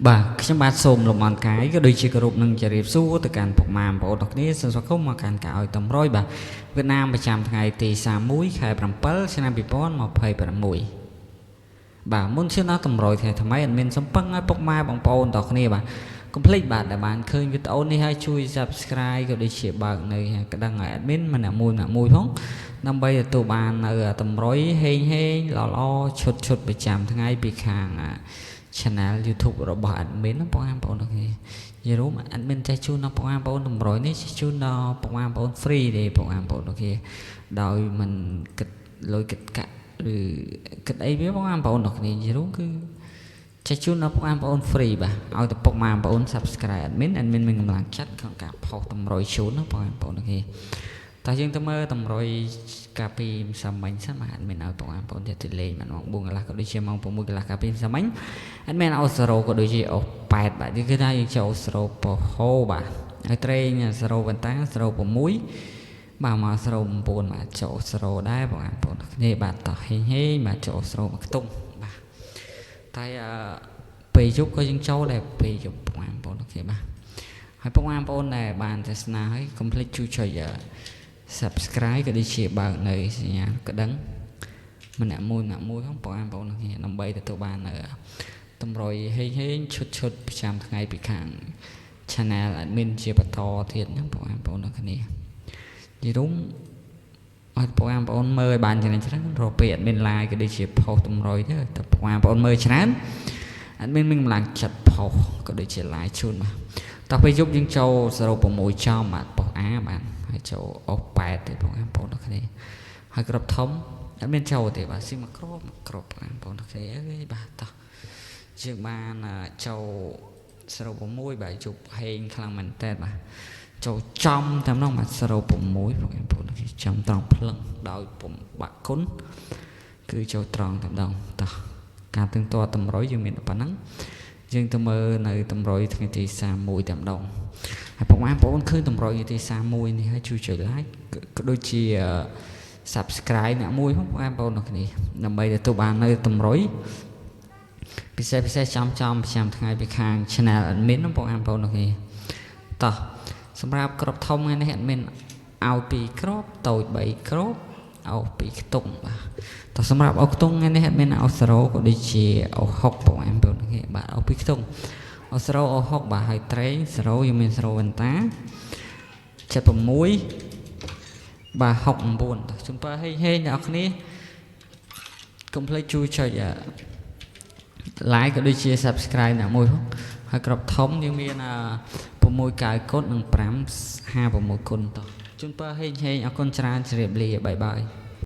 Bàខ្ញុំបាទសូមលំអរកាយក៏ដូចជាគោរពនឹងជម្រាបសួរទៅកាន់ពុកម៉ែបងប្អូនទាំងគ្នាសូមស្វាគមន៍មកកាន់ការឲ្យតម្រុយបាទវៀតណាមប្រចាំថ្ងៃទី31ខែ7ឆ្នាំ2026បាទមុនឈានដល់តម្រុយថ្ងៃថ្មីអត់មានសំពឹងឲ្យពុកម៉ែបងប្អូនទាំងគ្នាបាទកុំភ្លេចបាទដែលបានឃើញវីដេអូនេះហើយជួយ Subscribe ក៏ដូចជាបើកនៅក្តឹងឲ្យ admin ម្នាក់មួយផងដើម្បីទទួលបាននៅតម្រុយហេងល្អឈុតប្រចាំថ្ងៃពីខាងchannel YouTube របស់ admin បងប្អូនទាំងគ្នាយល់មក admin ចេះជូនដល់បងប្អូនតម្រុយនេះចេះជូនដល់បងប្អូន free ទេបងប្អូនទាំងគ្នាដោយមិនគិតលុយគិតកាក់ឬគិតអីវាបងប្អូនទាំងគ្នាយល់គឺចេះជូនដល់បងប្អូន free បាទឲ្យតែពុកម៉ែបងប្អូន subscribe admin មានកម្លាំងចិត្តក្នុងការផុសតម្រុយជូនណាបងប្អូនទាំងគ្នាតែយើងទៅមើលតម្រុយកាពីម្សិលមិញសិនបាទអត់មានឲ្យបងប្អូនទៅលេងម៉ោង4កន្លះក៏ដូចជាម៉ោង6កន្លះកាពីម្សិលមិញអត់មានអូសរ៉ូក៏ដូចជាអូ8បាទគឺថាយើងចូលអូសរ៉ូពហោបាទហើយត្រេងសរ៉ូវ៉ាន់តាសរ៉ូ6បាទមកសរ៉ូ9បាទចូលអូសរ៉ូដែរបងប្អូនគ្នាបាទតោះហេងបាទចូលអូសរ៉ូមកខ្ទង់បាទតែពេលយប់ក៏យើងចូលដែរពេលយប់បងប្អូនគ្នាបាទហើយបងប្អូនដែលបានទស្សនាហើយកុំភ្លេចជួយ subscribe ក៏ដូចជាបើកនៅសញ្ញាក្តឹងម្នាក់មួយផងបងប្អូនគ្នាដើម្បីទទួលបានតម្រុយហេងឈុតប្រចាំថ្ងៃពីខាង channel admin ជាបន្តទៀតហ្នឹងបងប្អូនគ្នាយីរុំអត់បងប្អូនមើលឲ្យបានច្រើនរកពេល admin live ក៏ដូចជា post តម្រុយទៅតែបងប្អូនមើលច្រើន admin មានកម្លាំងចិត្ត post ក៏ដូចជា live ជូនបាទតោះពេលយប់យើងចូល06ចំបាទប៉ុស A បាទហើយចូលអូ8ទេបងប្អូនគ្នាហើយក្របធំអត់មានចូលទេបាទស៊ីមកក្របបងប្អូនគ្នាអើយបាទតោះយើងបានចូល06បាទជប់ហេងខ្លាំងមែនតើបាទចូលចំតែម្ដងបាទ06បងប្អូនគ្នាចំត្រង់ភ្លឹងដោយពុំបាក់គុណគឺចូលត្រង់តែម្ដងតោះការទឹងតតម្រុយយើងមានប៉ុណ្ណឹងយើងទៅមើលនៅតម្រុយថ្ងៃទី31តែម្ដងហើយបងប្អូនឃើញតម្រុយទី31នេះហើយជួយចុច like ក៏ដូចជា subscribe អ្នកមួយផងបងប្អូនគ្នាដើម្បីទទួលបាននៅតម្រុយពិសេសចំប្រចាំថ្ងៃពីខាង channel admin បងប្អូនគ្នាតោះសម្រាប់ក្របធំថ្ងៃនេះ admin ឲ្យ2ក្របតូច3ក្របអោ2ខ្ទង់បាទតោះសម្រាប់អោខ្ទង់ថ្ងៃនេះ admin ឲ្យ0ក៏ដូចជាអោ6បងប្អូនគ្នាបាទអោ2ខ្ទង់អូសរ៉ូអូ6បាទហើយត្រេងសរ៉ូយើងមានសរ៉ូវ៉ាន់តា76បាទ69តោះជំពើហេងអ្នកនរគ្នាកុំភ្លេចជួយចុច like ក៏ដូចជា subscribe អ្នកមួយផងហើយក្របធំយើងមាន6កៅគុណនិង556គុណតោះជំពើហេងអរគុណច្រើនជម្រាបលាបាយ